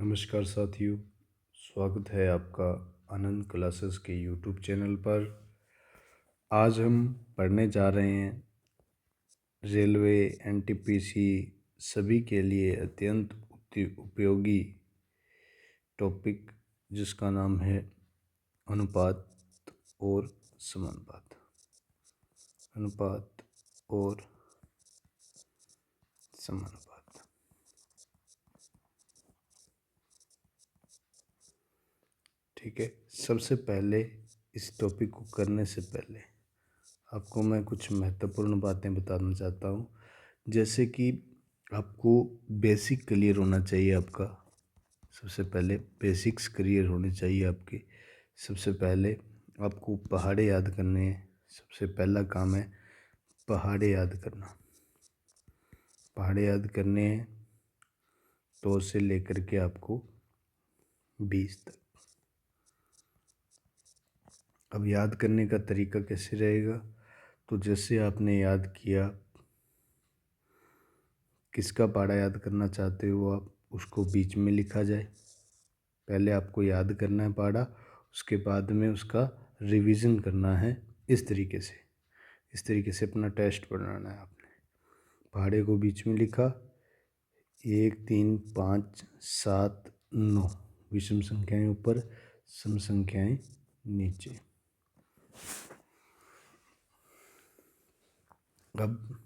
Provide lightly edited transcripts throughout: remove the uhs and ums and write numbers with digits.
नमस्कार साथियों, स्वागत है आपका आनंद क्लासेस के यूट्यूब चैनल पर। आज हम पढ़ने जा रहे हैं रेलवे, एनटीपीसी सभी के लिए अत्यंत उपयोगी टॉपिक, जिसका नाम है अनुपात और समानुपात। अनुपात और समानुपात। ठीक है, सबसे पहले इस टॉपिक को करने से पहले आपको मैं कुछ महत्वपूर्ण बातें बताना चाहता हूँ। जैसे कि आपको बेसिक क्लियर होना चाहिए आपका। सबसे पहले बेसिक्स क्लियर होने चाहिए आपके। सबसे पहले आपको पहाड़े याद करने हैं। सबसे पहला काम है पहाड़े याद करना। पहाड़े याद करने हैं 2 से लेकर के आपको 20 तक। अब याद करने का तरीका कैसे रहेगा? तो जैसे आपने याद किया, किसका पहाड़ा याद करना चाहते हो आप, उसको बीच में लिखा जाए। पहले आपको याद करना है पहाड़ा, उसके बाद में उसका रिवीजन करना है। इस तरीके से अपना टेस्ट बनाना है आपने। पहाड़े को बीच में लिखा, 1 3 5 7 9 विषम संख्याएं ऊपर, सम संख्याएं नीचे। अब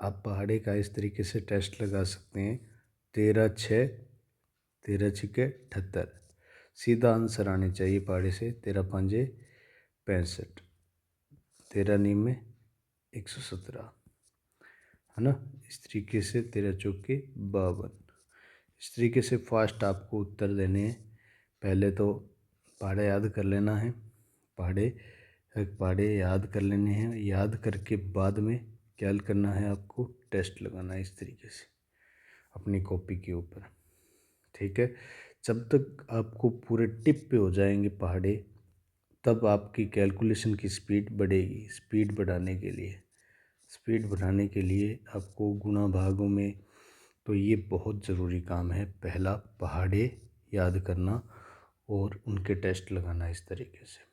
आप पहाड़े का इस तरीके से टेस्ट लगा सकते हैं। 13 6 13 छिके 78। सीधा आंसर आने चाहिए पहाड़े से। 13 5 65, 13 9 117, है ना। इस तरीके से 13 चौके 52। इस तरीके से फास्ट आपको उत्तर देने हैं। पहले तो पहाड़े याद कर लेना है। पहाड़े याद कर लेने हैं। याद करके बाद में क्या करना है, आपको टेस्ट लगाना है इस तरीके से अपनी कॉपी के ऊपर। ठीक है, जब तक आपको पूरे टिप पे हो जाएंगे पहाड़े, तब आपकी कैलकुलेशन की स्पीड बढ़ेगी। स्पीड बढ़ाने के लिए आपको गुणा भागों में, तो ये बहुत ज़रूरी काम है। पहला पहाड़े याद करना और उनके टेस्ट लगाना इस तरीके से,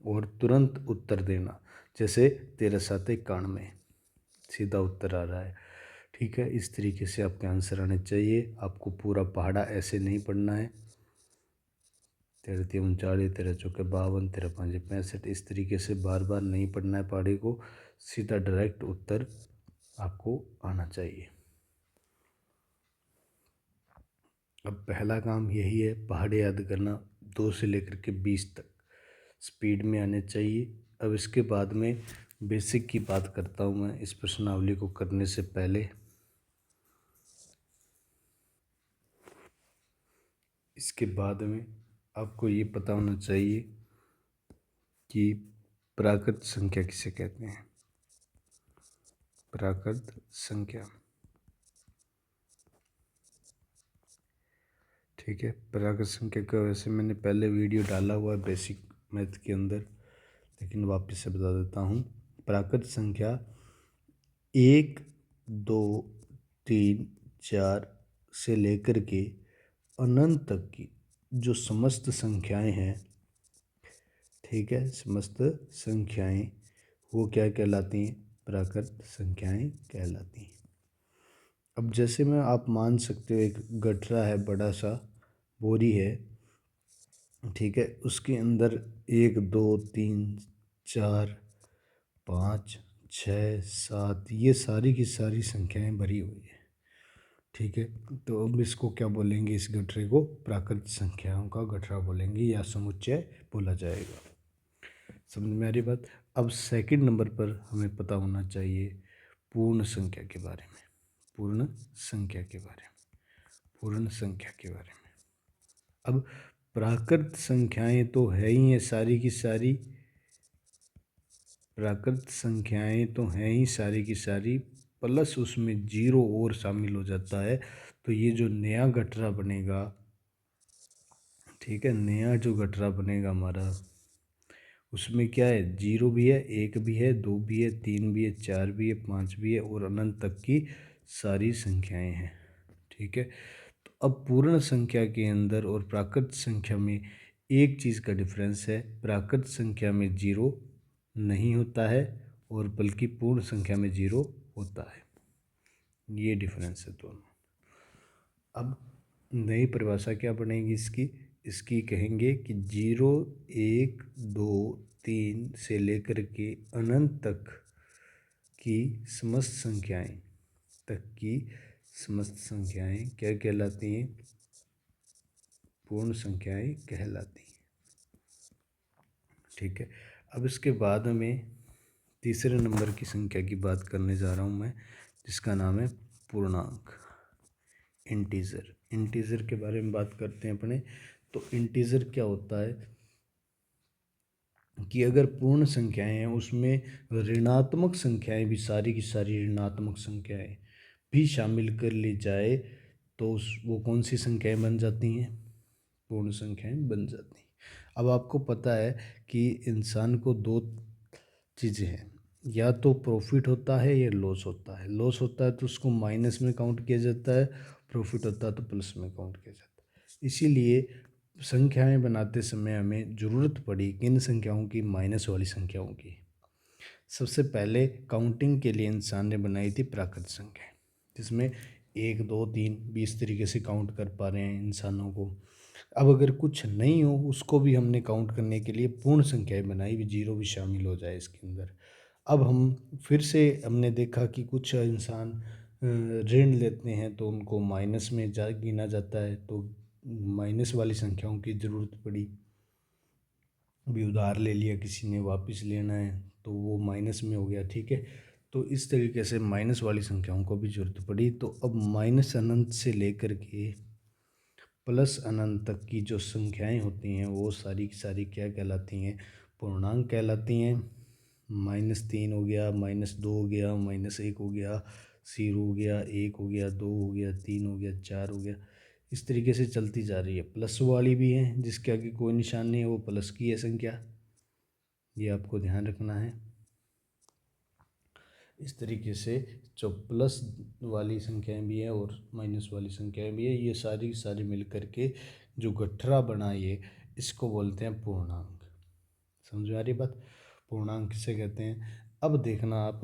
और तुरंत उत्तर देना। जैसे 13 7 91 सीधा उत्तर आ रहा है। ठीक है, इस तरीके से आपके आंसर आने चाहिए। आपको पूरा पहाड़ा ऐसे नहीं पढ़ना है। 13 3 39, 13 चौके 52, 13 5 65, इस तरीके से बार बार नहीं पढ़ना है पहाड़े को। सीधा डायरेक्ट उत्तर आपको आना चाहिए। अब पहला काम यही है, पहाड़े याद करना 2 से लेकर के 20 तक स्पीड में आने चाहिए। अब इसके बाद में बेसिक की बात करता हूँ मैं इस प्रश्नावली को करने से पहले। इसके बाद में आपको ये पता होना चाहिए कि प्राकृत संख्या किसे कहते हैं। प्राकृत संख्या, ठीक है। प्राकृत संख्या का वैसे मैंने पहले वीडियो डाला हुआ है बेसिक मैथ के अंदर, लेकिन वापस से बता देता हूँ। प्राकृत संख्या 1 2 3 4 से लेकर के अनंत तक की जो समस्त संख्याएं हैं, ठीक है, समस्त संख्याएं, वो क्या कहलाती हैं? प्राकृत संख्याएं कहलाती हैं। अब जैसे में आप मान सकते हो, एक गठरा है, बड़ा सा बोरी है, ठीक है, उसके अंदर 1 2 3 4 5 6 7 ये सारी की सारी संख्याएं भरी हुई है। ठीक है, तो अब इसको क्या बोलेंगे? इस गठरे को प्राकृत संख्याओं का गठरा बोलेंगे या समुच्चय बोला जाएगा। समझ में आ रही बात? अब सेकंड नंबर पर हमें पता होना चाहिए पूर्ण संख्या के बारे में। पूर्ण संख्या के बारे में। पूर्ण संख्या के बारे में। अब प्राकृत संख्याएं तो है ही है सारी की सारी। प्राकृत संख्याएं तो हैं ही सारी की सारी, प्लस उसमें 0 और शामिल हो जाता है। तो ये जो नया गठरा बनेगा, ठीक है, नया जो गठरा बनेगा हमारा, उसमें क्या है? 0 भी है, 1 भी है, 2 भी है, 3 भी है, 4 भी है, 5 भी है, और अनंत तक की सारी संख्याएं हैं। ठीक है, तो अब पूर्ण संख्या के अंदर और प्राकृत संख्या में एक चीज़ का डिफरेंस है, प्राकृत संख्या में जीरो नहीं होता है और बल्कि पूर्ण संख्या में जीरो होता है। ये डिफरेंस है दोनों। अब नई परिभाषा क्या बनेगी इसकी? इसकी कहेंगे कि 0, 1, 2, 3 से लेकर के अनंत तक की समस्त संख्याएं क्या कहलाती हैं? पूर्ण संख्याएं कहलाती हैं। ठीक है। अब इसके बाद में तीसरे नंबर की संख्या की बात करने जा रहा हूँ मैं, जिसका नाम है पूर्णांक, इंटीजर। इंटीजर के बारे में बात करते हैं अपने। तो इंटीजर क्या होता है कि अगर पूर्ण संख्याएं हैं उसमें ऋणात्मक संख्याएं भी, सारी की सारी ऋणात्मक संख्याएं भी शामिल कर ली जाए तो वो कौन सी संख्याएं बन जाती हैं? पूर्ण संख्याएं बन जाती हैं। अब आपको पता है कि इंसान को दो चीज़ें हैं, या तो प्रॉफिट होता है या लॉस होता है। लॉस होता है तो उसको माइनस में काउंट किया जाता है, प्रॉफिट होता है तो प्लस में काउंट किया जाता है। इसीलिए संख्याएं बनाते समय हमें ज़रूरत पड़ी किन संख्याओं की? माइनस वाली संख्याओं की। सबसे पहले काउंटिंग के लिए इंसान ने बनाई थी प्राकृत संख्या, जिसमें 1, 2, 3 भी इस तरीके से काउंट कर पा रहे हैं इंसानों को। अब अगर कुछ नहीं हो उसको भी हमने काउंट करने के लिए पूर्ण संख्याएं बनाई, भी जीरो भी शामिल हो जाए इसके अंदर। अब हम फिर से हमने देखा कि कुछ इंसान ऋण लेते हैं तो उनको माइनस में गिना जाता है, तो माइनस वाली संख्याओं की ज़रूरत पड़ी। अभी उधार ले लिया किसी ने, वापस लेना है तो वो माइनस में हो गया। ठीक है। तो इस तरीके से माइनस वाली संख्याओं को भी ज़रूरत पड़ी। तो अब माइनस अनंत से लेकर के प्लस अनंत तक की जो संख्याएं होती हैं वो सारी की सारी क्या कहलाती हैं? पूर्णांक कहलाती हैं। -3 हो गया, -2 हो गया, -1 हो गया, 0 हो गया, 1 हो गया, 2 हो गया, 3 हो गया, 4 हो गया। इस तरीके से चलती जा रही है। प्लस वाली भी है जिसके आगे कोई निशान नहीं है, वो प्लस की है संख्या, ये आपको ध्यान रखना है। इस तरीके से जो प्लस वाली संख्याएं भी हैं और माइनस वाली संख्याएं भी है, ये सारी सारी मिल करके जो गठरा बना, ये इसको बोलते हैं पूर्णांक। समझ में आ रही बात? पूर्णांक किसे कहते हैं? अब देखना आप,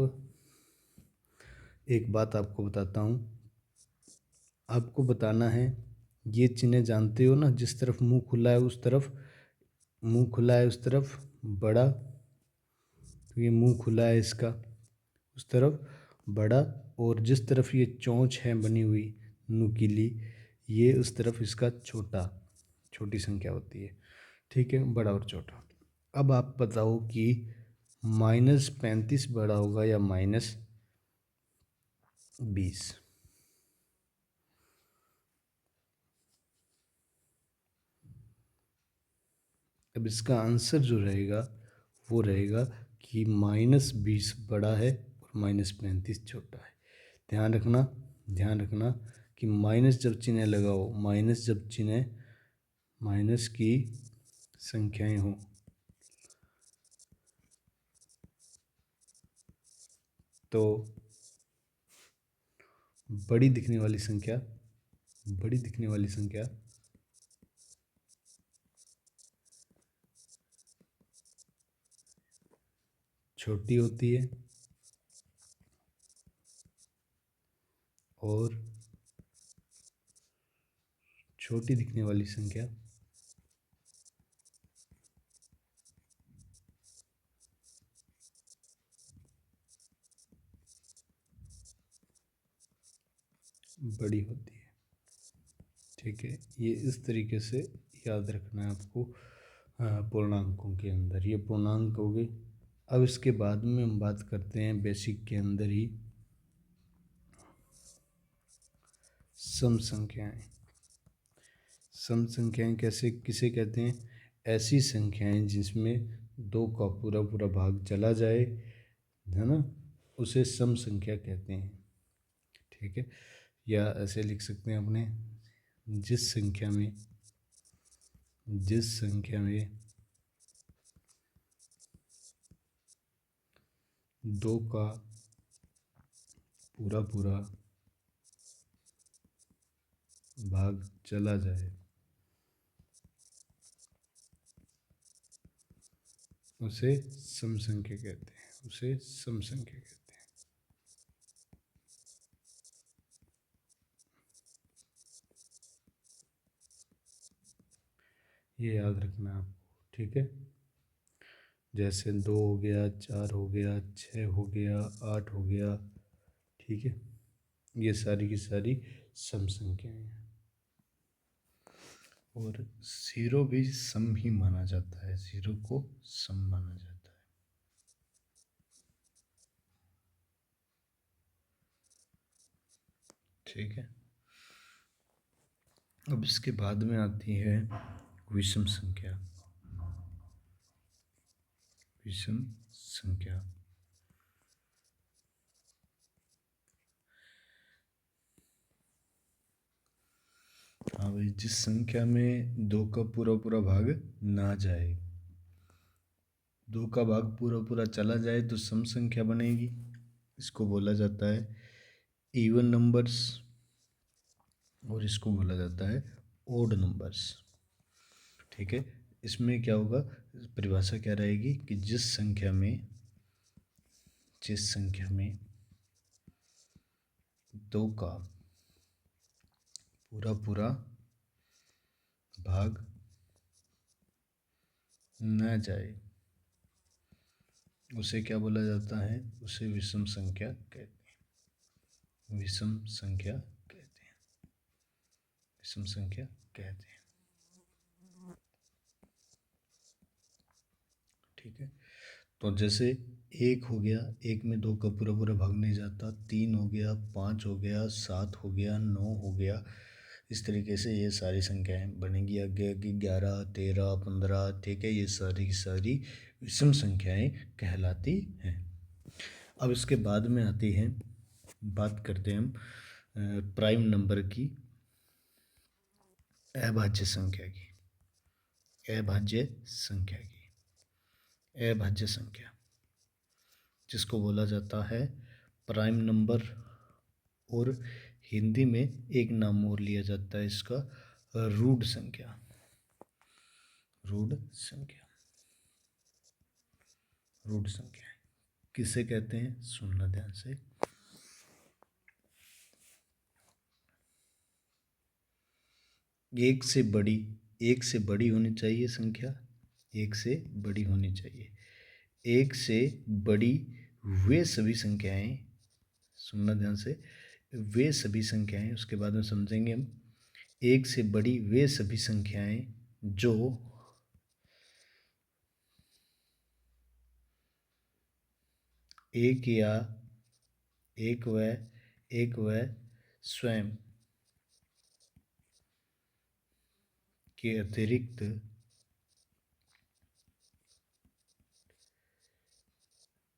एक बात आपको बताता हूँ। आपको बताना है, ये चिन्ह जानते हो ना, जिस तरफ मुंह खुला है उस तरफ, मुंह खुला है उस तरफ बड़ा, तो ये मुंह खुला है इसका, उस तरफ बड़ा, और जिस तरफ ये चोंच है बनी हुई नुकीली, ये उस तरफ इसका छोटा, छोटी संख्या होती है। ठीक है, बड़ा और छोटा। अब आप बताओ कि -35 बड़ा होगा या -20? अब इसका आंसर जो रहेगा वो रहेगा कि -20 बड़ा है और -35 छोटा है। ध्यान रखना, ध्यान रखना कि माइनस जब चिन्ह लगाओ, माइनस जब चिन्ह, माइनस की संख्याएं हों तो बड़ी दिखने वाली संख्या, बड़ी दिखने वाली संख्या छोटी होती है और छोटी दिखने वाली संख्या बड़ी होती है। ठीक है, ये इस तरीके से याद रखना है आपको पूर्णांकों के अंदर। ये पूर्णांक हो गए। अब इसके बाद में हम बात करते हैं बेसिक के अंदर ही सम संख्याएं। सम संख्याएं कैसे, किसे कहते हैं? ऐसी संख्याएं जिसमें 2 का पूरा पूरा भाग चला जाए, है ना, उसे सम संख्या कहते हैं। ठीक है, या ऐसे लिख सकते हैं अपने, जिस संख्या में, जिस संख्या में 2 का पूरा पूरा भाग चला जाए उसे सम संख्या कहते हैं, उसे सम संख्या कहते हैं। ये याद रखना आपको, ठीक है। जैसे 2 हो गया, 4 हो गया, 6 हो गया, 8 हो गया, ठीक है। ये सारी की सारी सम संख्याएं हैं। और जीरो भी सम ही माना जाता है, जीरो को सम माना जाता है। ठीक है। अब इसके बाद में आती है विषम संख्या। विषम संख्या हाँ भाई, जिस संख्या में 2 का पूरा पूरा भाग ना जाए, 2 का भाग पूरा पूरा चला जाए तो सम संख्या बनेगी। इसको बोला जाता है इवन नंबर्स, और इसको बोला जाता है ओड नंबर्स। ठीक है। इसमें क्या होगा, परिभाषा क्या रहेगी कि जिस संख्या में 2 का पूरा पूरा भाग न जाए उसे क्या बोला जाता है, उसे विषम संख्या कहते हैं। विषम संख्या कहते हैं, विषम संख्या कहते हैं। ठीक है। तो जैसे 1 हो गया, 1 में 2 का पूरा पूरा भाग नहीं जाता। 3 हो गया, 5 हो गया, 7 हो गया, 9 हो गया। इस तरीके से ये सारी संख्याएं बनेंगी। आगे आगे 11, 13, 15, ठीक है। ये सारी की सारी विषम संख्याएं कहलाती हैं। अब इसके बाद में आती है, बात करते हैं हम प्राइम नंबर की, अभाज्य संख्या की। अभाज्य संख्या की, अभाज्य संख्या जिसको बोला जाता है प्राइम नंबर, और हिंदी में एक नाम और लिया जाता है इसका, रूढ़ संख्या। रूढ़ संख्या, रूढ़ संख्या किसे कहते हैं, सुनना ध्यान से। एक से बड़ी होनी चाहिए संख्या, एक से बड़ी होनी चाहिए। एक से बड़ी वे सभी संख्याएं, सुनना ध्यान से, वे सभी संख्याएं, उसके बाद में समझेंगे हम। एक से बड़ी वे सभी संख्याएं जो एक या एक व स्वयं के अतिरिक्त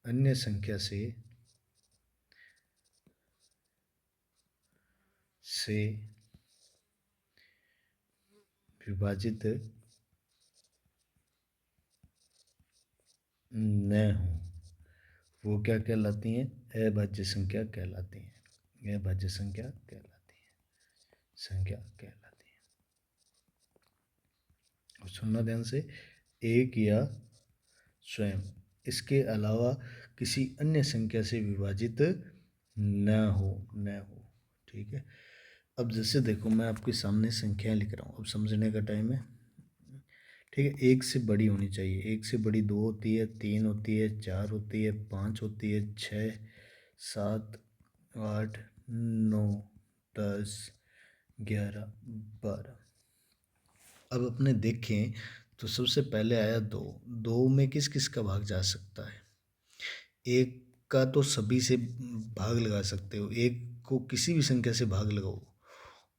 अन्य संख्या से विभाजित न हो, वो क्या कहलाती हैं, अभाज्य संख्या कहलाती हैं। अभाज्य संख्या कहलाती है, संख्या कहलाती है। और सुनना ध्यान से, एक या स्वयं, इसके अलावा किसी अन्य संख्या से विभाजित न हो। ठीक है। अब जैसे देखो, मैं आपके सामने संख्याएं लिख रहा हूँ, अब समझने का टाइम है। ठीक है। एक से बड़ी होनी चाहिए, एक से बड़ी 2 होती है, 3 होती है, 4 होती है, 5 होती है, 6, 7, 8, 9, 10, 11, 12। अब अपने देखें तो सबसे पहले आया 2। 2 में किस किस का भाग जा सकता है, एक का तो सभी से भाग लगा सकते हो, एक को किसी भी संख्या से भाग लगाओ,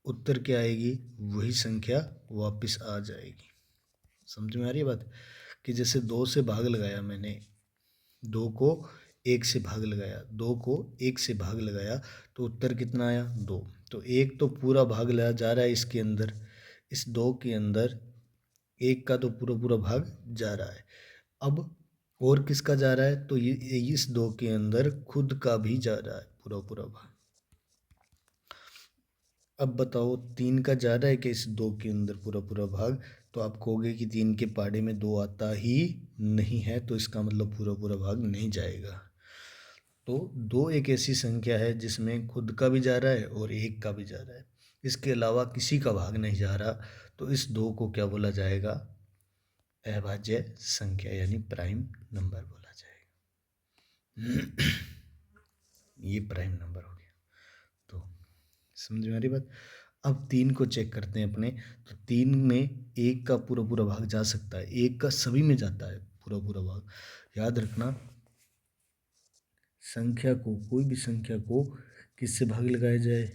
उत्तर क्या आएगी, वही संख्या वापस आ जाएगी। समझ में आ रही है बात, कि जैसे 2 से भाग लगाया मैंने, 2 को 1 से भाग लगाया, 2 को 1 से भाग लगाया, तो उत्तर कितना आया, 2। तो एक तो पूरा भाग लाया जा रहा है इसके अंदर, इस 2 के अंदर एक का तो पूरा पूरा भाग जा रहा है। अब और किसका जा रहा है, तो ये इस 2 के अंदर खुद का भी जा रहा है पूरा पूरा भाग। अब बताओ 3 का जा रहा है कि इस 2 के अंदर पूरा पूरा भाग? तो आप कहोगे कि 3 के पहाड़े में 2 आता ही नहीं है, तो इसका मतलब पूरा पूरा भाग नहीं जाएगा। तो 2 एक ऐसी संख्या है जिसमें खुद का भी जा रहा है और 1 का भी जा रहा है, इसके अलावा किसी का भाग नहीं जा रहा। तो इस 2 को क्या बोला जाएगा? अभाज्य संख्या यानी प्राइम नंबर बोला जाएगा। ये प्राइम नंबर हो गया। तो समझ में आ रही बात? अब 3 को चेक करते हैं अपने। तो 3 में 1 का पूरा पूरा भाग जा सकता है, 1 का सभी में जाता है पूरा पूरा भाग। याद रखना, संख्या को, कोई भी संख्या को किससे भाग लगाया जाए?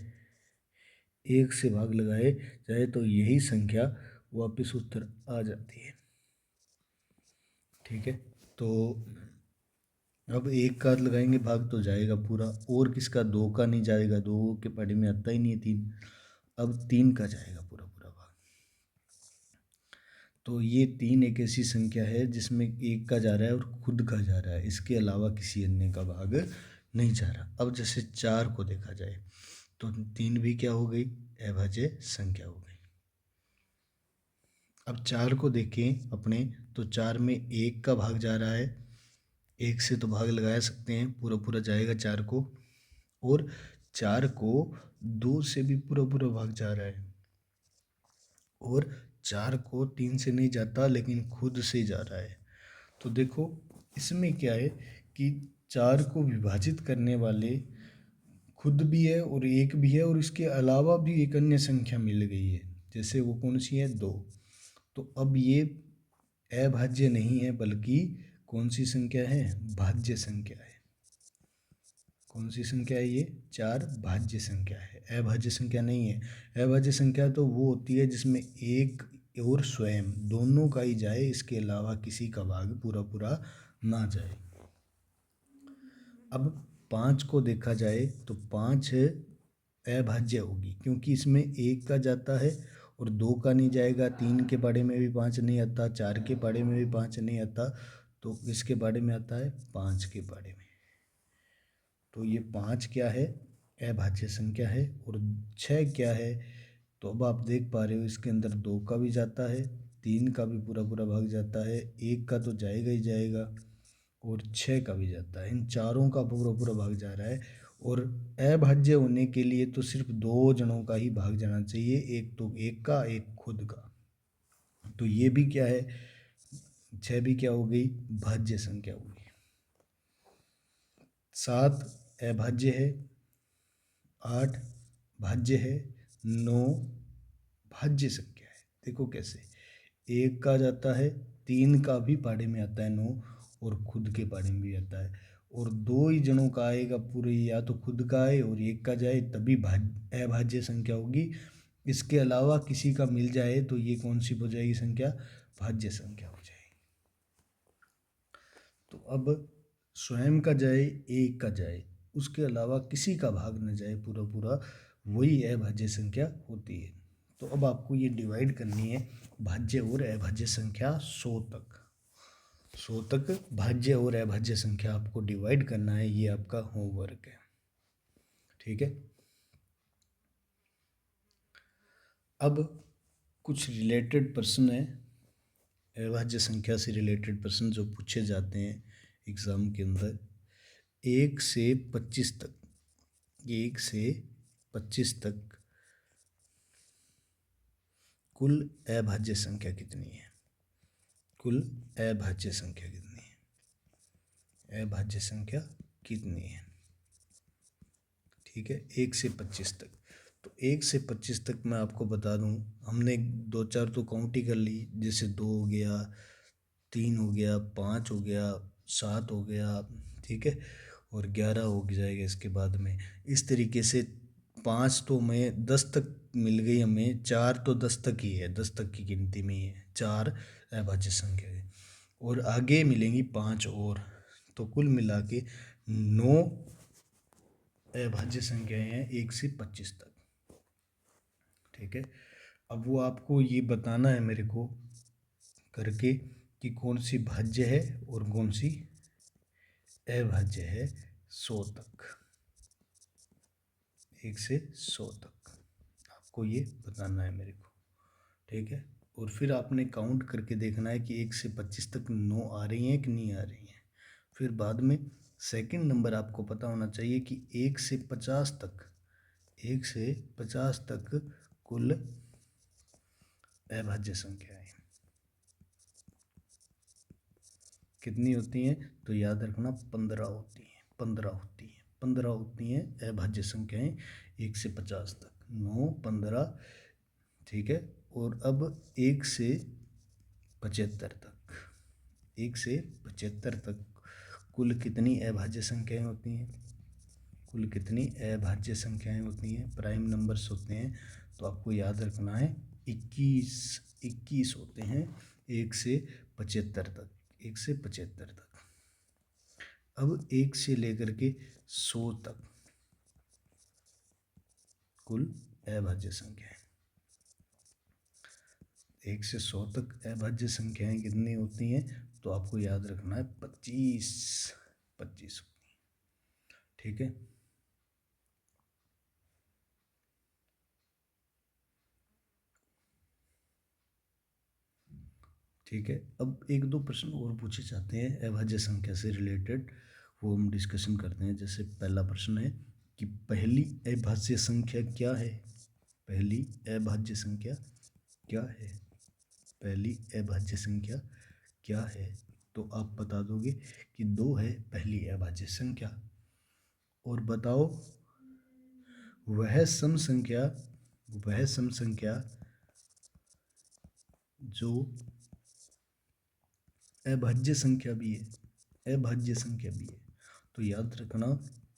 1 से भाग लगाए जाए तो यही संख्या वापस उत्तर आ जाती है। ठीक है, तो अब 1 का लगाएंगे भाग तो जाएगा पूरा, और किसका? 2 का नहीं जाएगा, 2 के पहाड़े में आता ही नहीं है 3। अब 3 का जाएगा पूरा पूरा भाग। तो ये 3 एक ऐसी संख्या है जिसमें 1 का जा रहा है और खुद का जा रहा है, इसके अलावा किसी अन्य का भाग नहीं जा रहा। अब जैसे 4 को देखा जाए तो 3 भी क्या हो गई? अभाज्य संख्या हो गई। अब 4 को देखें अपने, तो 4 में 1 का भाग जा रहा है, 1 से तो भाग लगा सकते हैं, पूरा पूरा जाएगा 4 को। और 4 को 2 से भी पूरा पूरा भाग जा रहा है, और 4 को 3 से नहीं जाता लेकिन खुद से जा रहा है। तो देखो इसमें क्या है कि 4 को विभाजित करने वाले खुद भी है और 1 भी है, और इसके अलावा भी एक अन्य संख्या मिल गई है। जैसे वो कौन सी है? 2। तो अब ये अभाज्य नहीं है, बल्कि कौन सी संख्या है? भाज्य संख्या है। कौन सी संख्या है ये? 4 भाज्य संख्या है, अभाज्य संख्या नहीं है। अभाज्य संख्या तो वो होती है जिसमें 1 और स्वयं दोनों का ही जाए, इसके अलावा किसी का भाग पूरा पूरा ना जाए। अब 5 को देखा जाए तो 5 अभाज्य होगी, क्योंकि इसमें 1 का जाता है और 2 का नहीं जाएगा, 3 के बारे में भी 5 नहीं आता, 4 के बारे में भी 5 नहीं आता, तो इसके बारे में आता है 5 के बारे में। तो ये 5 क्या है? अभाज्य संख्या है। और 6 क्या है? तो अब आप देख पा रहे हो इसके अंदर 2 का भी जाता है, 3 का भी पूरा पूरा भाग जाता है, 1 का तो जाएगा ही जाएगा, और 6 का भी जाता है। इन चारों का पूरा पूरा भाग जा रहा है। और अभाज्य होने के लिए तो सिर्फ 2 जनों का ही भाग जाना चाहिए, एक तो 1 का, एक खुद का। तो ये भी क्या है? 6 भी क्या हो गई? भाज्य संख्या हो गई। 7 अभाज्य है, 8 भाज्य है, 9 भाज्य संख्या है। देखो कैसे, 1 का जाता है, 3 का भी पहाड़े में आता है 9, और खुद के पहाड़े में भी आता है। और 2 ही जनों का आएगा पूरे, या तो खुद का आए और 1 का जाए, तभी अभाज्य संख्या होगी। इसके अलावा किसी का मिल जाए तो ये कौन सी हो जाएगी संख्या? भाज्य संख्या हो जाएगी। तो अब स्वयं का जाए, 1 का जाए, उसके अलावा किसी का भाग न जाए पूरा पूरा, वही अभाज्य संख्या होती है। तो अब आपको ये डिवाइड करनी है भाज्य और अभाज्य संख्या 100 तक। 100 तक भाज्य और अभाज्य संख्या आपको डिवाइड करना है, ये आपका होमवर्क है। ठीक है, अब कुछ रिलेटेड प्रश्न है, अभाज्य संख्या से रिलेटेड प्रश्न जो पूछे जाते हैं एग्ज़ाम के अंदर। 1 से 25 तक, 1 से 25 तक कुल अभाज्य संख्या कितनी है? कुल अभाज्य संख्या कितनी है? अभाज्य संख्या कितनी है? ठीक है, 1 से 25 तक। तो 1 से 25 तक मैं आपको बता दूं, हमने 2-4 तो काउंट ही कर ली, जैसे 2 हो गया, 3 हो गया, 5 हो गया, 7 हो गया, ठीक है, और 11 हो जाएगा इसके बाद में। इस तरीके से 5 तो मैं 10 तक मिल गई हमें, 4 तो 10 तक ही है, 10 तक की गिनती में ही है, 4 अभाज्य संख्या है, और आगे मिलेंगी 5 और, तो कुल मिला के 9 अभाज्य संख्याएं हैं 1 से 25 तक। ठीक है, अब वो आपको ये बताना है मेरे को करके कि कौन सी भाज्य है और कौन सी अभाज्य है 100 तक, 1 से 100 तक आपको ये बताना है मेरे को, ठीक है। और फिर आपने काउंट करके देखना है कि 1 से 25 तक 9 आ रही हैं कि नहीं आ रही हैं। फिर बाद में सेकंड नंबर आपको पता होना चाहिए कि 1 से 50 तक, 1 से 50 तक कुल अभाज्य संख्याएं कितनी होती हैं, तो याद रखना 15 होती हैं, 15 होती हैं, 15 होती हैं अभाज्य संख्याएं 1 से 50 तक, 9, 15, ठीक है। और अब 1 से 75 तक, 1 से 75 तक कुल कितनी अभाज्य संख्याएं होती हैं, कुल कितनी अभाज्य संख्याएं होती हैं, प्राइम नंबर्स होते हैं, तो आपको याद रखना है 21 होते हैं 1 से 75 तक, 1 से 75 तक। अब 1 से लेकर के 100 तक कुल अभाज्य संख्याएं, 1 से 100 तक अभाज्य संख्याएं कितनी होती हैं, तो आपको याद रखना है 25 होती हैं, ठीक है। ठीक है, अब एक दो प्रश्न और पूछे जाते हैं अभाज्य संख्या से रिलेटेड, वो हम डिस्कशन करते हैं। जैसे पहला प्रश्न है कि पहली अभाज्य संख्या क्या है, पहली अभाज्य संख्या क्या है, पहली अभाज्य संख्या क्या है, तो आप बता दोगे कि 2 है पहली अभाज्य संख्या। और बताओ वह सम संख्या जो अभाज्य संख्या भी है, अभाज्य संख्या भी है। तो याद रखना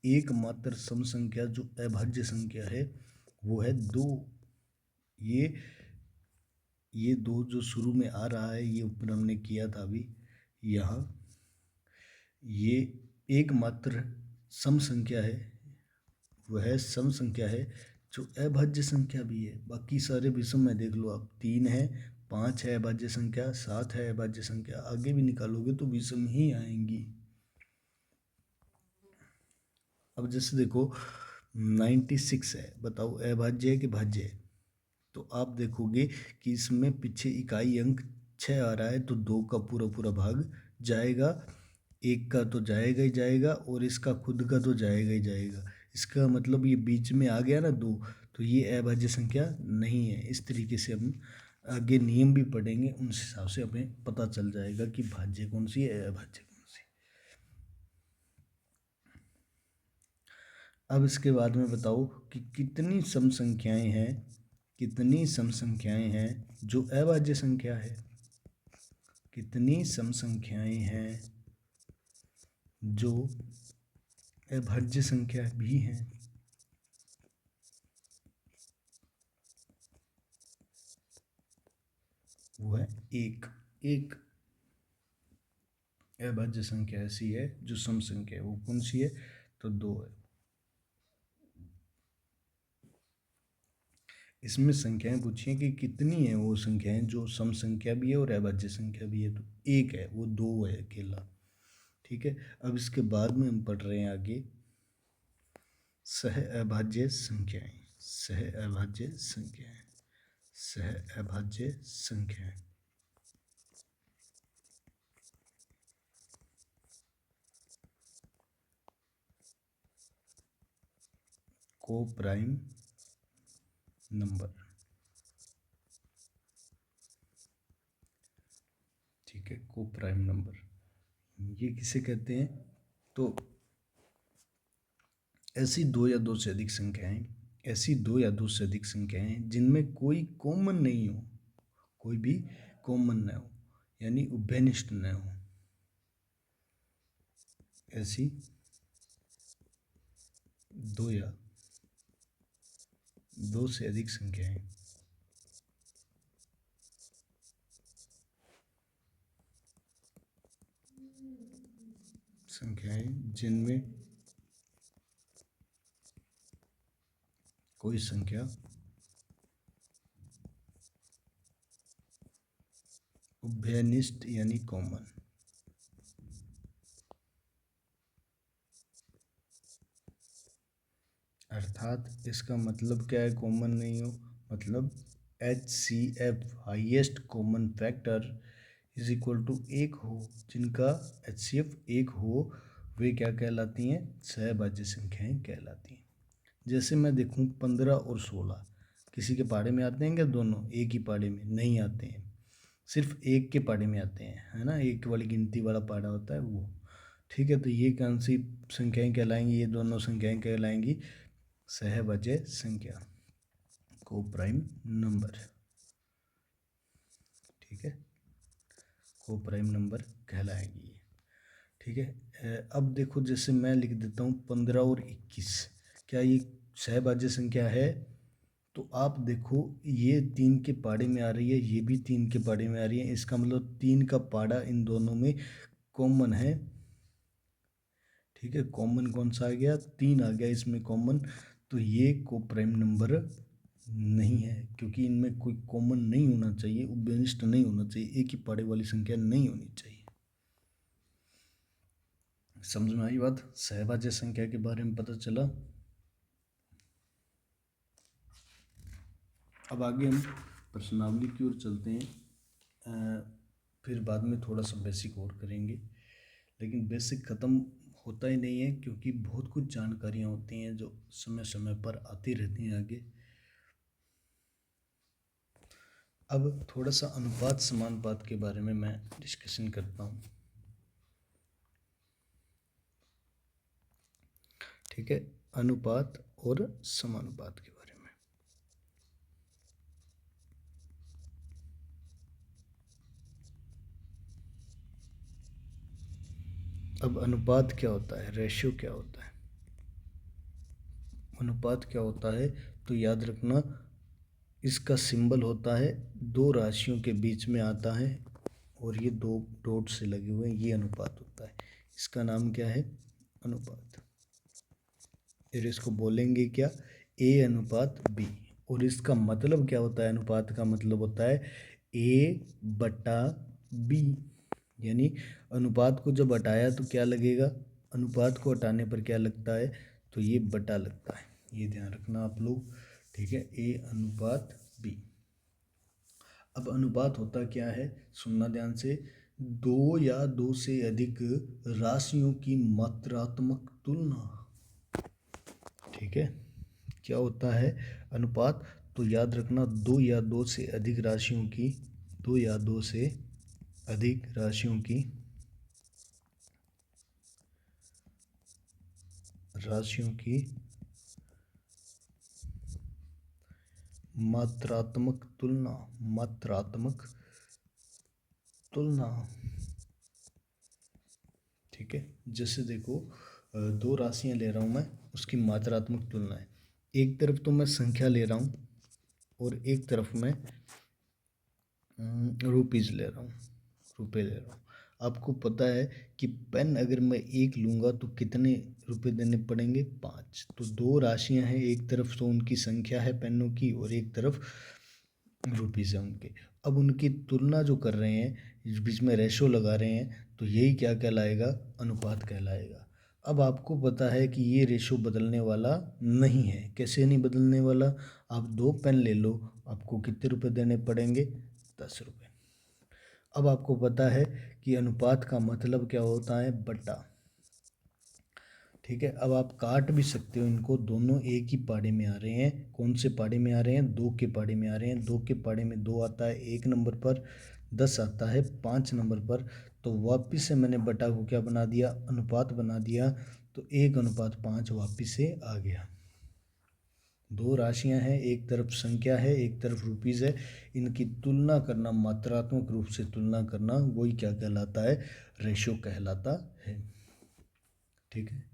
एकमात्र सम संख्या जो अभाज्य संख्या है वो है 2। ये 2 जो शुरू में आ रहा है, ये ऊपर हमने किया था अभी, यहाँ ये एकमात्र सम संख्या है, वह सम संख्या है जो अभाज्य संख्या भी है। बाकी सारे विषम है, देख लो आप, 3 है, 5 है अभाज्य संख्या, 7 है अभाज्य संख्या, आगे भी निकालोगे तो विषम ही आएंगी। अब जैसे देखो 96 है, बताओ अभाज्य है कि भाज्य है, तो आप देखोगे कि इसमें पीछे इकाई अंक 6 आ रहा है, तो 2 का पूरा पूरा भाग जाएगा, 1 का तो जाएगा ही जाएगा, और इसका खुद का तो जाएगा ही जाएगा। इसका मतलब ये बीच में आ गया ना 2, तो ये अभाज्य संख्या नहीं है। इस तरीके से हम आगे नियम भी पढ़ेंगे, उन हिसाब से हमें पता चल जाएगा कि भाज्य कौन सी है, अभाज्य कौन सी। अब इसके बाद में बताओ कि कितनी सम संख्याएं हैं, कितनी सम संख्याएं हैं जो अभाज्य संख्या है, कितनी सम संख्याएं हैं जो अभाज्य संख्या भी हैं। वो है एक अभाज्य संख्या ऐसी है जो सम संख्या है, वो कौन सी है, तो 2 है। इसमें संख्याएं पूछी हैं कि कितनी है वो संख्याएं जो सम संख्या भी है और अभाज्य संख्या भी है, तो 1 है, वो 2 है अकेला, ठीक है। अब इसके बाद में हम पढ़ रहे हैं आगे सह अभाज्य संख्याएं, सह अभाज्य संख्याएं, सह अभाज्य संख्याएं। को प्राइम नंबर, ठीक है, को प्राइम नंबर ये किसे कहते हैं, तो ऐसी 2 या 2 से अधिक संख्याएं, ऐसी 2 या 2 से अधिक संख्याएं जिनमें कोई कॉमन नहीं हो, कोई भी कॉमन न हो, यानी उभयनिष्ठ न हो, ऐसी 2 या 2 से अधिक संख्याएं जिनमें कोई संख्या उभयनिष्ठ यानी कॉमन, अर्थात इसका मतलब क्या है कॉमन नहीं हो, मतलब HCF highest common factor is equal to 1 हो, जिनका HCF 1 हो वे क्या कहलाती हैं, सहभाज्य संख्याएं कहलाती हैं। जैसे मैं देखूं 15 और 16 किसी के पाड़े में आते हैं क्या, दोनों एक ही पाड़े में नहीं आते हैं, सिर्फ एक के पाड़े में आते हैं, है ना, एक वाली गिनती वाला पाड़ा होता है वो। ठीक है, तो ये कौन सी संख्याएं कहलाएंगी, ये दोनों संख्याएं कहलाएंगी सहभाज्य संख्या, को प्राइम नंबर। ठीक है, को प्राइम नंबर कहलाएगी ये। ठीक है, अब देखो जैसे मैं लिख देता हूँ 15 और 21, क्या ये सहभाज्य संख्या है, तो आप देखो ये 3 के पाड़े में आ रही है, ये भी 3 के पाड़े में आ रही है, इसका मतलब 3 का पाड़ा इन दोनों में कॉमन है। ठीक है, कॉमन कौन सा आ गया, 3 आ गया इसमें कॉमन, तो ये को प्राइम नंबर नहीं है, क्योंकि इनमें कोई कॉमन नहीं होना चाहिए, उभयनिष्ठ नहीं होना चाहिए, एक ही पाड़े वाली संख्या नहीं होनी चाहिए। समझ में आई बात, सहभाज्य संख्या के बारे में पता चला। अब आगे हम प्रश्नावली की ओर चलते हैं, फिर बाद में थोड़ा सा बेसिक और करेंगे, लेकिन बेसिक ख़त्म होता ही नहीं है, क्योंकि बहुत कुछ जानकारियाँ होती हैं जो समय समय पर आती रहती हैं आगे। अब थोड़ा सा अनुपात समानुपात के बारे में मैं डिस्कशन करता हूँ। ठीक है, अनुपात और समानुपात के बारे में। अब अनुपात क्या होता है, रेशियो क्या होता है, अनुपात क्या होता है, तो याद रखना इसका सिंबल होता है, दो राशियों के बीच में आता है और ये दो डॉट से लगे हुए हैं, ये अनुपात होता है, इसका नाम क्या है, अनुपात। फिर इसको बोलेंगे क्या, A अनुपात B, और इसका मतलब क्या होता है, अनुपात का मतलब होता है A/B, यानी अनुपात को जब हटाया तो क्या लगेगा, अनुपात को हटाने पर क्या लगता है, तो ये बटा लगता है, ये ध्यान रखना आप लोग। ठीक है, A अनुपात B। अब अनुपात होता क्या है, सुनना ध्यान से, दो या दो से अधिक राशियों की मात्रात्मक तुलना। ठीक है, क्या होता है अनुपात, तो याद रखना दो या दो से अधिक राशियों की, दो या दो से अधिक राशियों की मात्रात्मक तुलना, मात्रात्मक तुलना। ठीक है, जैसे देखो दो राशियां ले रहा हूं मैं, उसकी मात्रात्मक तुलना है, एक तरफ तो मैं संख्या ले रहा हूं और एक तरफ मैं रुपीज़ ले रहा हूँ, रुपये ले रहा हूँ। आपको पता है कि पेन अगर मैं एक लूँगा तो कितने रुपए देने पड़ेंगे, 5। तो दो राशियाँ हैं, एक तरफ तो उनकी संख्या है पेनों की और एक तरफ रुपीज़ है उनके। अब उनकी तुलना जो कर रहे हैं, इस बीच में रेशो लगा रहे हैं, तो यही क्या कहलाएगा, अनुपात कहलाएगा। अब आपको पता है कि ये रेशो बदलने वाला नहीं है, कैसे नहीं बदलने वाला, आप दो पेन ले लो, आपको कितने रुपए देने पड़ेंगे, 10 रुपये। अब आपको पता है कि अनुपात का मतलब क्या होता है, बटा। ठीक है, अब आप काट भी सकते हो इनको, दोनों एक ही पाड़े में आ रहे हैं, कौन से पाड़े में आ रहे हैं, दो के पाड़े में आ रहे हैं, दो के पाड़े में दो आता है एक नंबर पर, 10 आता है 5 नंबर पर, तो वापिस से मैंने बटा को क्या बना दिया, अनुपात बना दिया, तो 1:5 वापिस से आ गया। दो राशियां हैं, एक तरफ संख्या है एक तरफ रुपीज़ है, इनकी तुलना करना, मात्रात्मक रूप से तुलना करना, वही क्या कहलाता है, रेशो कहलाता है। ठीक है,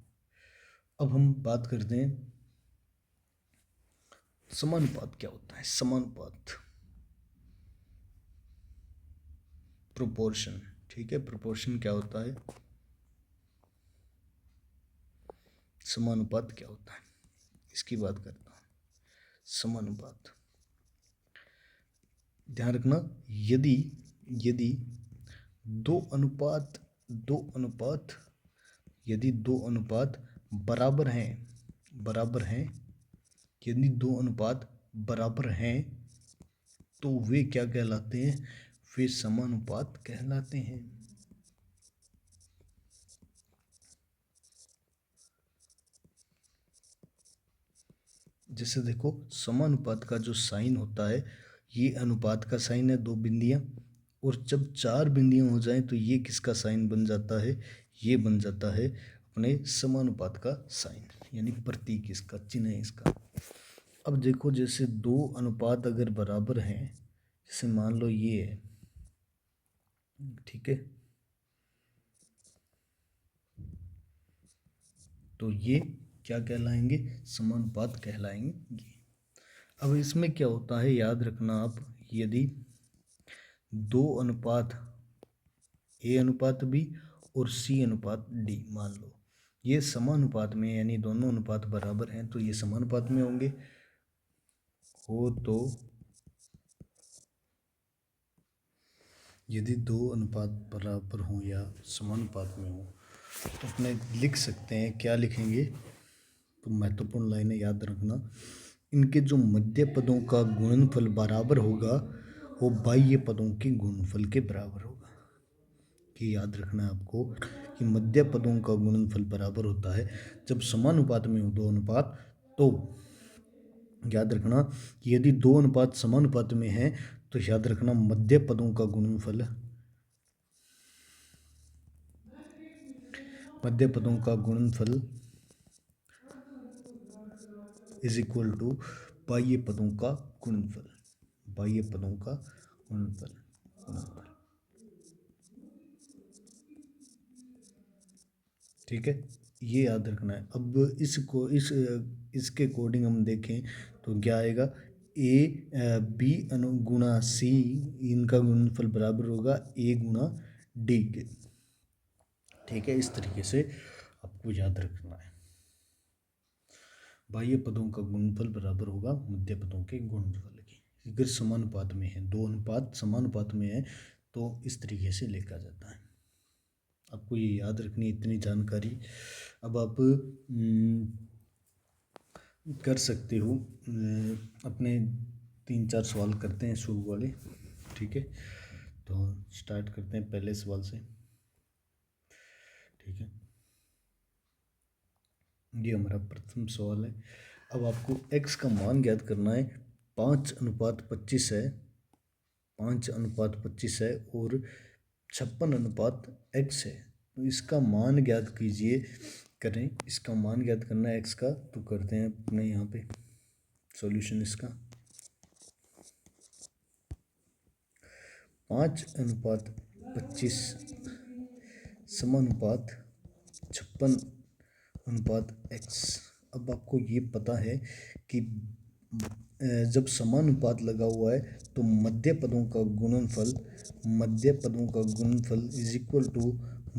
अब हम बात करते हैं समानुपात क्या होता है, समानुपात, प्रोपोर्शन। ठीक है, प्रोपोर्शन क्या होता है, समानुपात क्या होता है, इसकी बात करता हूँ। समानुपात, ध्यान रखना, यदि यदि दो अनुपात दो अनुपात यदि दो अनुपात बराबर हैं, यदि दो अनुपात बराबर हैं तो वे क्या कहलाते हैं? वे समानुपात कहलाते हैं। जैसे देखो, समानुपात का जो साइन होता है, ये अनुपात का साइन है, दो बिंदियां, और जब चार बिंदियां हो जाएं तो ये किसका साइन बन जाता है? ये बन जाता है अपने समानुपात का साइन, यानी प्रतीक, इसका चिन्ह है इसका। अब देखो, जैसे दो अनुपात अगर बराबर हैं, जैसे मान लो ये है, ठीक है, तो ये क्या कहलाएंगे? समानुपात कहलाएंगे। अब इसमें क्या होता है, याद रखना आप, यदि दो अनुपात ए अनुपात बी और सी अनुपात डी मान लो, ये समानुपात में, यानी दोनों अनुपात बराबर हैं, तो ये समानुपात में होंगे। हो तो यदि दो अनुपात बराबर हों या समानुपात में हो तो अपने लिख सकते हैं, क्या लिखेंगे? तो महत्वपूर्ण लाइनें याद रखना, इनके जो मध्य पदों का गुणनफल बराबर होगा वो बाह्य पदों के गुणनफल के बराबर होगा। कि याद रखना है आपको कि मध्य पदों का गुणनफल बराबर होता है जब समानुपात में हो दो अनुपात। तो याद रखना कि यदि दो अनुपात समानुपात में हैं तो याद रखना मध्य पदों का गुणनफल, मध्य पदों का गुणनफल इज इक्वल टू बाह्य पदों का गुणनफल, बाह्य पदों का गुणनफल। ठीक है, ये याद रखना है। अब इसको इसके अकॉर्डिंग हम देखें तो क्या आएगा? ए बी अनुगुणा सी, इनका गुणनफल बराबर होगा ए गुणा डी के। ठीक है, इस तरीके से आपको याद रखना है, बाह्य पदों का गुणनफल बराबर होगा मध्य पदों के गुणनफल के। अगर समानुपात में है, दो अनुपात समानुपात में है, तो इस तरीके से लिखा जाता है। आपको ये याद रखनी इतनी जानकारी। अब आप कर सकते हो, अपने 3-4 सवाल करते हैं शुरू वाले। ठीक है, तो स्टार्ट करते हैं पहले सवाल से। ठीक है, ये हमारा प्रथम सवाल है। अब आपको x का मान ज्ञात करना है। 5:25 है, 5:25 है और 56:x है। तो इसका मान ज्ञात कीजिए, करें। इसका मान ज्ञात करना है x का, तो करते हैं अपने यहाँ पे सॉल्यूशन इसका। 5:25 समानुपात 56:x। अब आपको ये पता है कि जब समानुपात लगा हुआ है तो मध्य पदों का गुणनफल, मध्य पदों का गुणनफल इज इक्वल टू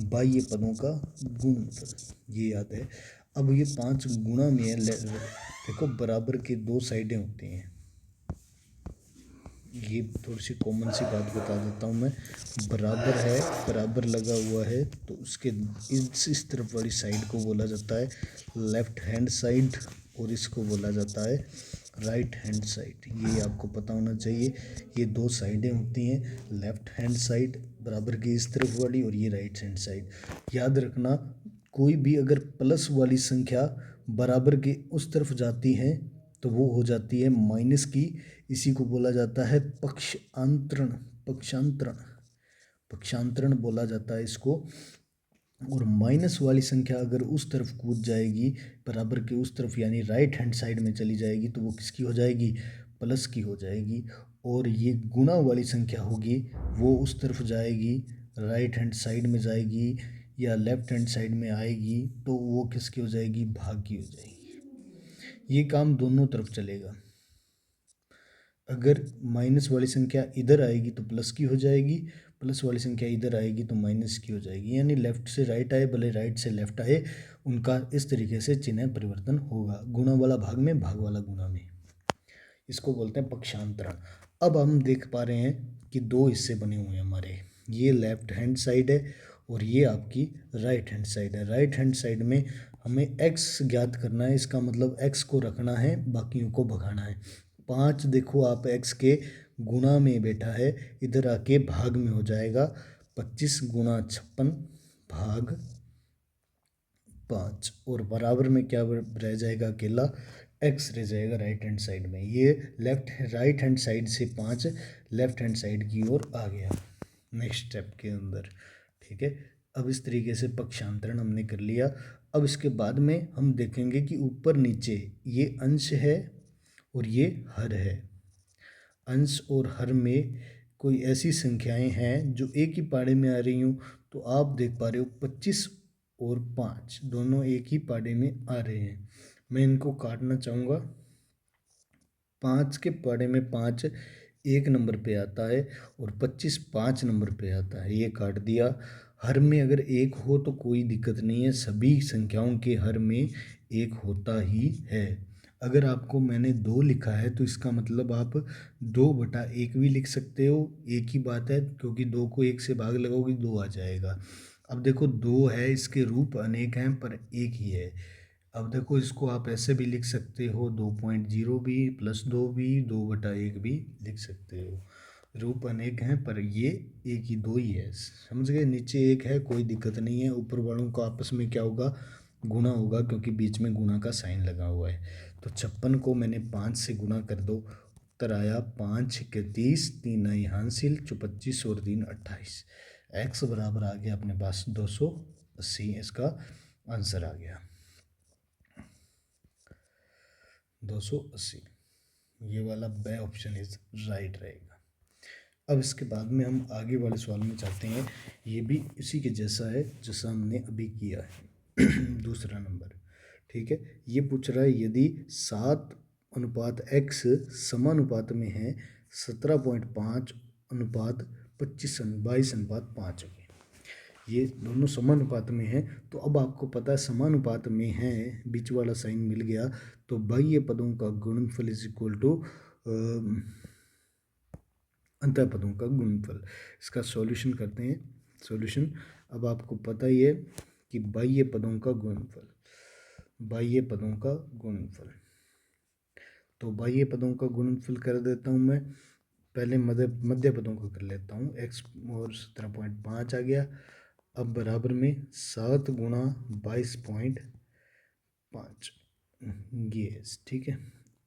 बाह्य पदों का गुणनफल, ये याद है। अब ये 5 गुणा में है, देखो बराबर के दो साइडें होती हैं, ये थोड़ी सी कॉमन सी बात बता देता हूँ मैं। बराबर है, बराबर लगा हुआ है, तो उसके इस तरफ वाली साइड को बोला जाता है लेफ्ट हैंड साइड, और इसको बोला जाता है राइट हैंड साइड। ये आपको पता होना चाहिए। ये दो साइडें होती हैं, लेफ्ट हैंड साइड बराबर की इस तरफ वाली, और ये राइट हैंड साइड। याद रखना, कोई भी अगर प्लस वाली संख्या बराबर के उस तरफ जाती है तो वो हो जाती है माइनस की। इसी को बोला जाता है पक्षांतरण, पक्षांतरण, पक्षांतरण बोला जाता है इसको। और माइनस वाली संख्या अगर उस तरफ कूद जाएगी, बराबर के उस तरफ, यानी राइट हैंड साइड में चली जाएगी, तो वो किसकी हो जाएगी? प्लस की हो जाएगी। और ये गुणा वाली संख्या होगी, वो उस तरफ जाएगी, राइट हैंड साइड में जाएगी या लेफ्ट हैंड साइड में आएगी, तो वो किसकी हो जाएगी? भाग की हो जाएगी। ये काम दोनों तरफ चलेगा। अगर माइनस वाली संख्या इधर आएगी तो प्लस की हो जाएगी, प्लस वाली संख्या इधर आएगी तो माइनस की हो जाएगी। यानी लेफ्ट से राइट आए भले राइट से लेफ्ट आए, उनका इस तरीके से चिन्ह परिवर्तन होगा, गुणा वाला भाग में, भाग वाला गुणा में। इसको बोलते हैं पक्षांतरण। अब हम देख पा रहे हैं कि दो हिस्से बने हुए हैं हमारे, ये लेफ्ट हैंड साइड है और ये आपकी राइट हैंड साइड है। राइट हैंड साइड में हमें x ज्ञात करना है, इसका मतलब x को रखना है, बाकियों को भगाना है। 5 देखो आप x के गुणा में बैठा है, इधर आके भाग में हो जाएगा। 25 गुणा 56 भाग 5, और बराबर में क्या रह जाएगा, अकेला x रह जाएगा राइट हैंड साइड में। ये राइट हैंड साइड से 5 लेफ्ट हैंड साइड की ओर आ गया नेक्स्ट स्टेप के अंदर। ठीक है, अब इस तरीके से पक्षांतरण हमने कर लिया। अब इसके बाद में हम देखेंगे कि ऊपर नीचे ये अंश है और ये हर है। अंश और हर में कोई ऐसी संख्याएं हैं जो एक ही पाड़े में आ रही हूँ, तो आप देख पा रहे हो 25 और 5 दोनों एक ही पाड़े में आ रहे हैं। मैं इनको काटना चाहूँगा। 5 के पाड़े में 5 1 नंबर पे आता है और 25 5 नंबर पे आता है, ये काट दिया। हर में अगर एक हो तो कोई दिक्कत नहीं है, सभी संख्याओं के हर में एक होता ही है। अगर आपको मैंने 2 लिखा है तो इसका मतलब आप 2/1 भी लिख सकते हो, एक ही बात है, क्योंकि 2 को 1 से भाग लगाओगे 2 आ जाएगा। अब देखो 2 है, इसके रूप अनेक हैं पर एक ही है। अब देखो इसको आप ऐसे भी लिख सकते हो, 2.0 भी +2 भी 2/1 भी लिख सकते हो। रूप अनेक हैं पर ये एक ही 2 ही है, समझ गए। नीचे एक है, कोई दिक्कत नहीं है। ऊपर वालों को आपस में क्या होगा, गुणा होगा, क्योंकि बीच में गुणा का साइन लगा हुआ है। तो 56 को मैंने 5 से गुणा कर दो, उत्तर आया 5 के 30, 3 आई हासिल, 25 और 3 28। x बराबर आ गया अपने पास 280, इसका आंसर आ गया 280। ये वाला बे ऑप्शन इज राइट रहेगा। अब इसके बाद में हम आगे वाले सवाल में चाहते हैं, ये भी इसी के जैसा है जैसा हमने अभी किया है दूसरा नंबर। ठीक है, ये पूछ रहा है यदि 7:x समानुपात में है 17.5:25:22:5 के, ये दोनों समानुपात में है। तो अब आपको पता है समानुपात में है, बीच वाला साइन मिल गया, तो बाह्य पदों का गुणनफल इज इक्वल टू अंतः पदों का गुणनफल। इसका सॉल्यूशन करते हैं। सॉल्यूशन, अब आपको पता ही है कि बाह्य पदों का गुणनफल, बाह्य पदों का गुणनफल, तो बाह्य पदों का गुणनफल कर देता हूँ मैं। पहले मध्य पदों का कर लेता हूँ। x और 17.5 आ गया। अब बराबर में 7 गुणा 22.5 ये, ठीक है।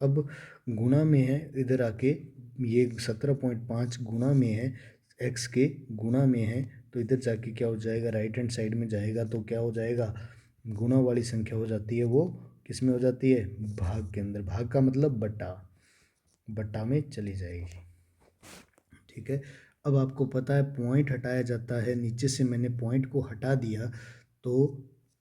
अब गुणा में है, इधर आके ये 17.5 गुणा में है, x के गुणा में है, तो इधर जाके क्या हो जाएगा, राइट हैंड साइड में जाएगा तो क्या हो जाएगा, गुणा वाली संख्या हो जाती है, वो किस में हो जाती है, भाग के अंदर। भाग का मतलब बट्टा, बट्टा में चली जाएगी। ठीक है, अब आपको पता है पॉइंट हटाया जाता है, नीचे से मैंने पॉइंट को हटा दिया तो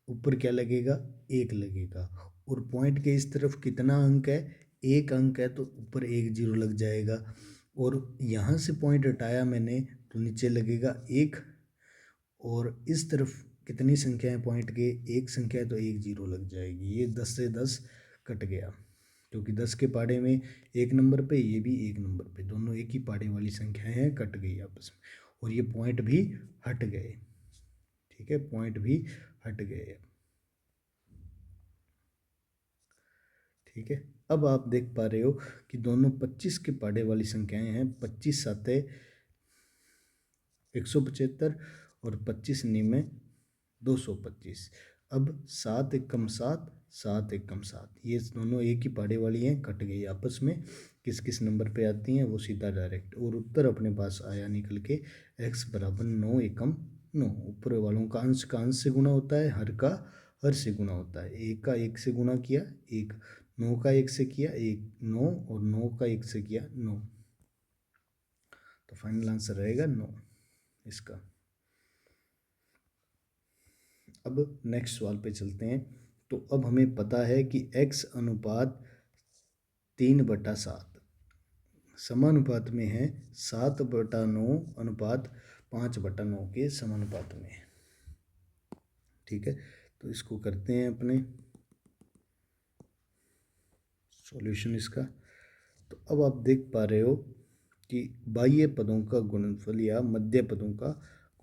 ऊपर क्या लगेगा, 1 लगेगा। और पॉइंट के इस तरफ कितना अंक है, 1 अंक है, तो ऊपर 1 0 लग जाएगा। और यहाँ से पॉइंट हटाया मैंने तो नीचे लगेगा 1, और इस तरफ कितनी संख्या है पॉइंट के, 1 संख्या है तो 1 0 लग जाएगी। ये 10 से 10 कट गया, क्योंकि 10 के पाड़े में 1 नंबर पे, ये भी 1 नंबर पे, दोनों एक ही पाड़े वाली संख्याएं हैं, कट गई आपस में, और ये पॉइंट भी हट गए। ठीक है, पॉइंट भी हट गए। ठीक है, अब आप देख पा रहे हो कि दोनों 25 के पाड़े वाली संख्याएं हैं। 25 साते 175 और 25 निमे 225। अब 7 एकम 7, 7 एकम 7, ये दोनों एक ही पाड़े वाली हैं, कट गई आपस में। किस किस नंबर पे आती हैं वो सीधा डायरेक्ट, और उत्तर अपने पास आया निकल के x बराबर 9 एकम 9। ऊपर वालों का अंश से गुणा होता है, हर का हर से गुणा होता है। 1 का 1 से गुणा किया 1, 9 का 1 से किया 1 9, और 9 का 1 से किया 9, तो फाइनल आंसर रहेगा 9 इसका। अब नेक्स्ट सवाल पे चलते हैं। तो अब हमें पता है कि x अनुपात 3/7 समानुपात में है 7/9 अनुपात 5/9 के समानुपात में है। ठीक है, तो इसको करते हैं अपने सॉल्यूशन इसका। तो अब आप देख पा रहे हो कि बाह्य पदों का गुणनफल या मध्य पदों का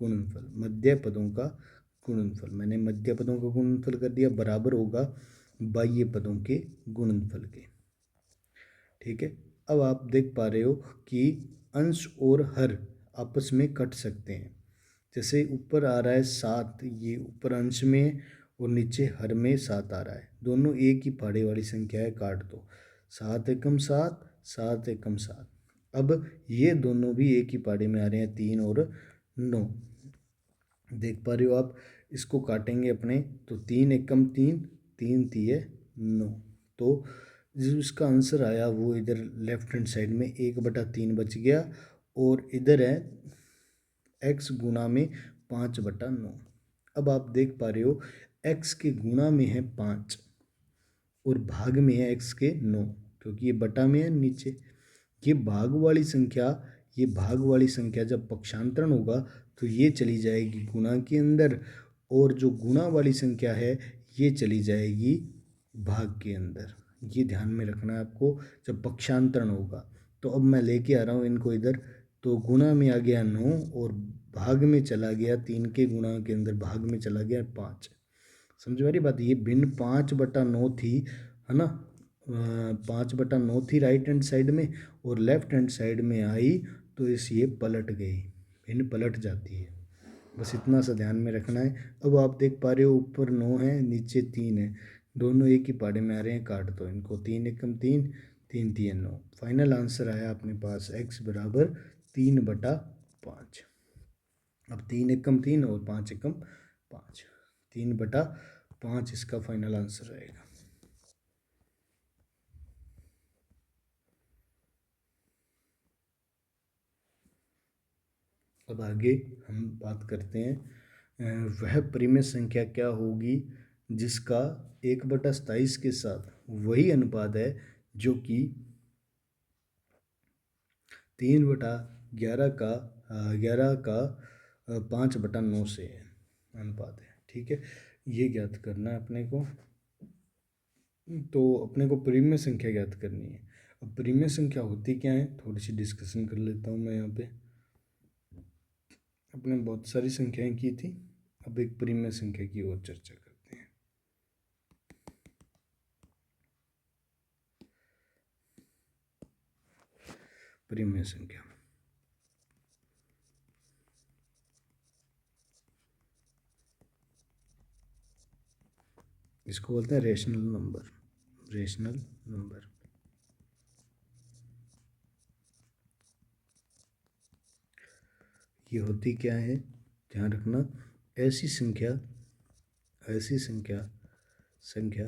गुणनफल, मध्य पदों का गुणनफल, मैंने मध्य पदों का गुणनफल कर दिया, बराबर होगा बाह्य पदों के गुणनफल के। ठीक है, अब आप देख पा रहे हो कि अंश और हर आपस में कट सकते हैं। जैसे ऊपर आ रहा है 7, ये ऊपर अंश में है और नीचे हर में 7 आ रहा है, दोनों एक ही पहाड़े वाली संख्या है, काट दो। 7 एकम 7, 7 एकम 7। अब ये दोनों भी एक ही पहाड़े में आ रहे हैं, 3 और 9। देख पा रहे हो आप, इसको काटेंगे अपने तो 3 एकम 3, 3 तिये 9। तो जो इसका आंसर आया वो इधर लेफ्ट हैंड साइड में 1/3 बच गया, और इधर है x गुना में 5/9। अब आप देख पा रहे हो x के गुना में है 5 और भाग में है x के 9, क्योंकि ये बटा में है नीचे। ये भाग वाली संख्या, ये भाग वाली संख्या जब पक्षांतरण होगा तो ये चली जाएगी गुणा के अंदर, और जो गुणा वाली संख्या है ये चली जाएगी भाग के अंदर। ये ध्यान में रखना है आपको जब पक्षांतरण होगा। तो अब मैं लेके आ रहा हूँ इनको इधर, तो गुणा में आ गया 9 और भाग में चला गया 3 के गुणा के अंदर, भाग में चला गया 5। समझ में आ रही बात? ये भिन्न 5/9 थी, है ना, 5/9 थी राइट हैंड साइड में, और लेफ्ट हैंड साइड में आई तो इस ये पलट गई, भिन्न पलट जाती है। बस इतना सा ध्यान में रखना है। अब आप देख पा रहे हो ऊपर 9 है, नीचे 3 है, दोनों एक ही पहाड़े में आ रहे हैं, काट दो इनको। 3 एकम 3, 3 तिये 9। फाइनल आंसर आया अपने पास x बराबर 3/5। अब 3 एकम 3 और 5 एकम 5, 3/5 इसका फाइनल आंसर रहेगा। अब आगे हम बात करते हैं वह परिमेय संख्या क्या होगी जिसका 1/27 के साथ वही अनुपात है जो कि 3/11 का 5/9 से है, अनुपात है। ठीक है, ये ज्ञात करना है अपने को। तो अपने को परिमेय संख्या ज्ञात करनी है। अब परिमेय संख्या होती क्या है, थोड़ी सी डिस्कशन कर लेता हूँ मैं यहाँ पे। अपने बहुत सारी संख्याएं की थी, अब एक परिमेय संख्या की और चर्चा करते हैं। परिमेय संख्या इसको बोलते हैं रेशनल नंबर। रेशनल नंबर ये होती क्या है, ध्यान रखना। ऐसी संख्या ऐसी संख्या संख्या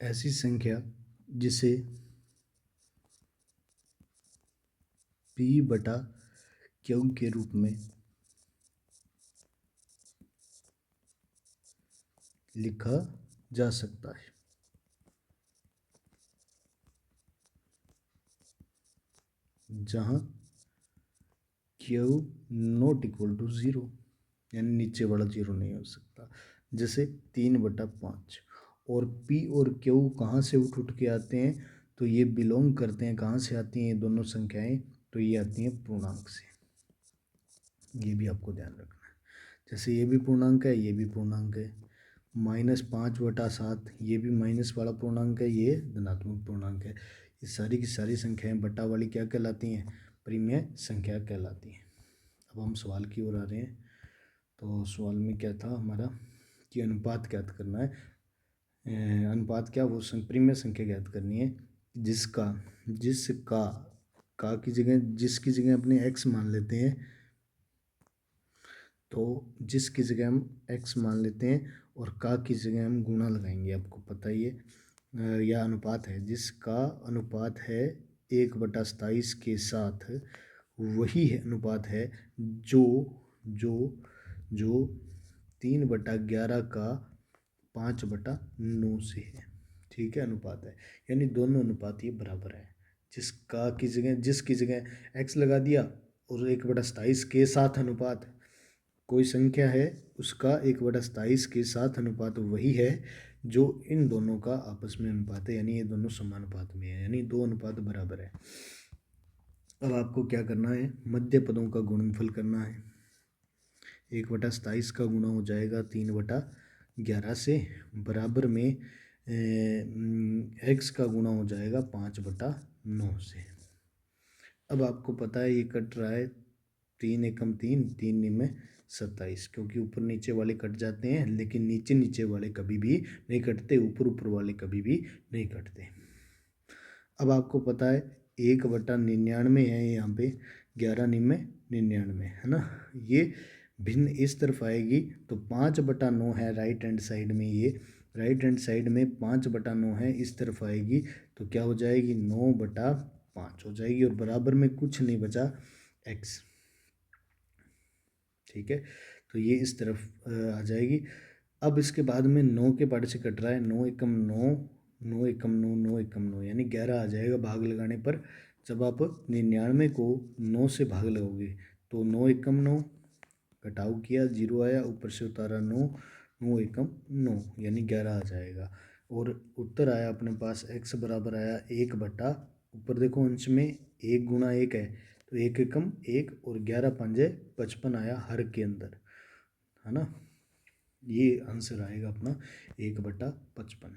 ऐसी संख्या जिसे P/Q के रूप में लिखा जा सकता है, जहाँ Q नॉट इक्वल टू 0, यानी नीचे वाला 0 नहीं हो सकता। जैसे 3/5। और P और Q कहाँ से उठ उठ के आते हैं, तो ये बिलोंग करते हैं, कहाँ से आती हैं ये दोनों संख्याएं, तो ये आती हैं पूर्णांक से। ये भी आपको ध्यान रखना है। जैसे ये भी पूर्णांक है, ये भी पूर्णांक है। -5/7 ये भी माइनस वाला पूर्णांक है, ये धनात्मक पूर्णांक है। ये सारी की सारी संख्याएं बटा वाली क्या कहलाती हैं, परिमेय संख्या कहलाती हैं। अब हम सवाल की ओर आ रहे हैं। तो सवाल में क्या था हमारा कि अनुपात ज्ञात करना है। अनुपात क्या, वो परिमेय संख्या ज्ञात करनी है जिसका का की जगह, जिसकी जगह अपने x मान लेते हैं, तो जिसकी जगह हम x मान लेते हैं और का की जगह हम गुणा लगाएंगे। आपको पता ही है, यह अनुपात है, जिसका अनुपात है 1/27 के साथ वही है अनुपात है जो जो जो 3/11 का 5/9 से है। ठीक है, अनुपात है, यानी दोनों अनुपात ये बराबर है। जिसकी जगह x लगा दिया और 1/27 के साथ अनुपात, कोई संख्या है उसका 1/27 के साथ अनुपात वही है जो इन दोनों का आपस में अनुपात है, यानी ये दोनों समानुपात में है, यानी दो अनुपात बराबर है। अब आपको क्या करना है, मध्य पदों का गुणनफल करना है। 1/27 का गुणा हो जाएगा 3/11 से, बराबर में एक्स का गुणा हो जाएगा 5/9 से। अब आपको पता है ये कट रहा है 3 एकम 3, 3 निमे 27, क्योंकि ऊपर नीचे वाले कट जाते हैं, लेकिन नीचे नीचे वाले कभी भी नहीं कटते, ऊपर ऊपर वाले कभी भी नहीं कटते। अब आपको पता है 1/99 है यहाँ पे, 11 निमे 99 है ना। ये भिन्न इस तरफ आएगी तो 5/9 है राइट हैंड साइड में, ये राइट हैंड साइड में 5/9 है, इस तरफ आएगी तो क्या हो जाएगी 9/5 हो जाएगी, और बराबर में कुछ नहीं बचा x। ठीक है, तो ये इस तरफ आ जाएगी। अब इसके बाद में 9 के पार्ट से कट रहा है, 9 एकम 9, 9 एकम 9, 9 एकम 9, यानी 11 आ जाएगा भाग लगाने पर। जब आप 99 को 9 से भाग लगोगे तो 9 एकम 9, घटाव किया 0 आया, ऊपर से उतारा 9, 9 एकम 9 यानी 11 आ जाएगा। और उत्तर आया अपने पास x बराबर आया 1/, ऊपर देखो अंश में 1 गुणा 1 है तो 1 एकम 1, और 11 पंजे 55 आया हर के अंदर, है ना। ये आंसर आएगा अपना 1/55,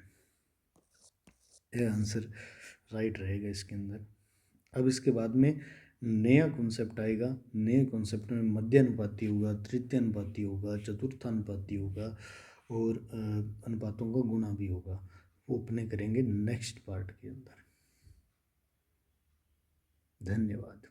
ये आंसर राइट रहेगा इसके अंदर। अब इसके बाद में नया कॉन्सेप्ट आएगा, नए कॉन्सेप्ट में मध्यानुपाती होगा, तृतीयानुपाती होगा, चतुर्थानुपाती होगा, और अनुपातों का गुणा भी होगा, वो अपने करेंगे नेक्स्ट पार्ट के अंदर। धन्यवाद।